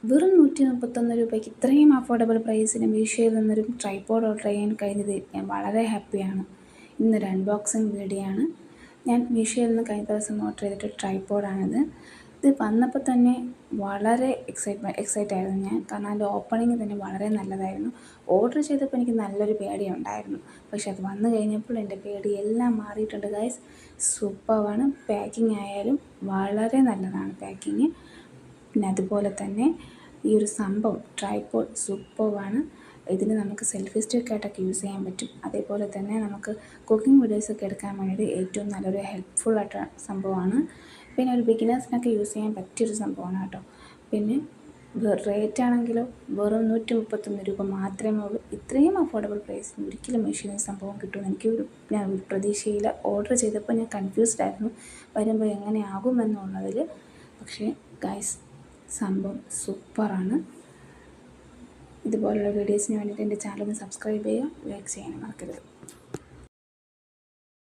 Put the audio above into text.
വെറും 131 രൂപയ്ക്ക് ഇത്രയും അഫോർഡബിൾ പ്രൈസിന് മീഷോയിൽ നിന്നൊരു ട്രൈപോഡ് ഓർഡർ ചെയ്യാൻ കഴിഞ്ഞതിൽ ഞാൻ വളരെ ഹാപ്പിയാണ്. ഇന്നൊരു അൺബോക്സിങ് വീഡിയോ ആണ്. ഞാൻ മീഷോയിൽ നിന്ന് കഴിഞ്ഞ ദിവസം ഓർഡർ ചെയ്തിട്ട് ട്രൈപോഡാണിത്. ഇത് വന്നപ്പോൾ തന്നെ വളരെ എക്സൈറ്റ് ആയിരുന്നു ഞാൻ. കാരണം അതിൻ്റെ ഓപ്പണിങ് തന്നെ വളരെ നല്ലതായിരുന്നു. ഓർഡർ ചെയ്തപ്പോൾ എനിക്ക് നല്ലൊരു പേടിയുണ്ടായിരുന്നു. പക്ഷെ അത് വന്നു കഴിഞ്ഞപ്പോൾ എൻ്റെ പേടിയെല്ലാം മാറിയിട്ടുണ്ട് ഗൈസ്. സൂപ്പറാണ്. പാക്കിംഗ് ആയാലും വളരെ നല്ലതാണ് പാക്കിങ്. പിന്നെ അതുപോലെ തന്നെ ഈ ഒരു സംഭവം ട്രൈപോഡ് സൂപ്പറാണ്. ഇതിന് നമുക്ക് സെൽഫി സ്റ്റിക്കായിട്ടൊക്കെ യൂസ് ചെയ്യാൻ പറ്റും. അതേപോലെ തന്നെ നമുക്ക് കുക്കിംഗ് വീഡിയോസൊക്കെ എടുക്കാൻ വേണ്ടിയിട്ട് ഏറ്റവും നല്ലൊരു ഹെൽപ്ഫുള്ളായിട്ട് സംഭവമാണ്. പിന്നെ ഒരു ബിഗിനേഴ്സിനൊക്കെ യൂസ് ചെയ്യാൻ പറ്റിയൊരു സംഭവമാണ് കേട്ടോ. പിന്നെ റേറ്റ് ആണെങ്കിലോ വെറും 131 രൂപ മാത്രമേ ഉള്ളൂ. ഇത്രയും അഫോർഡബിൾ പ്രൈസിന് ഒരിക്കലും മീഷോയിൽ സംഭവം കിട്ടുമെന്ന് ഞാൻ ഒരു പ്രതീക്ഷയില്ല. ഓർഡർ ചെയ്തപ്പോൾ ഞാൻ കൺഫ്യൂസ്ഡ് ആയിരുന്നു വരുമ്പോൾ എങ്ങനെയാകുമെന്നുള്ളതിൽ. പക്ഷേ ഗൈസ് സംഭവം സൂപ്പറാണ്. ഇതുപോലുള്ള വീഡിയോസിന് വേണ്ടിയിട്ട് എൻ്റെ ചാനൽ ഒന്ന് സബ്സ്ക്രൈബ് ചെയ്യുക, ലൈക്ക് ചെയ്യാനും മറക്കരുത്.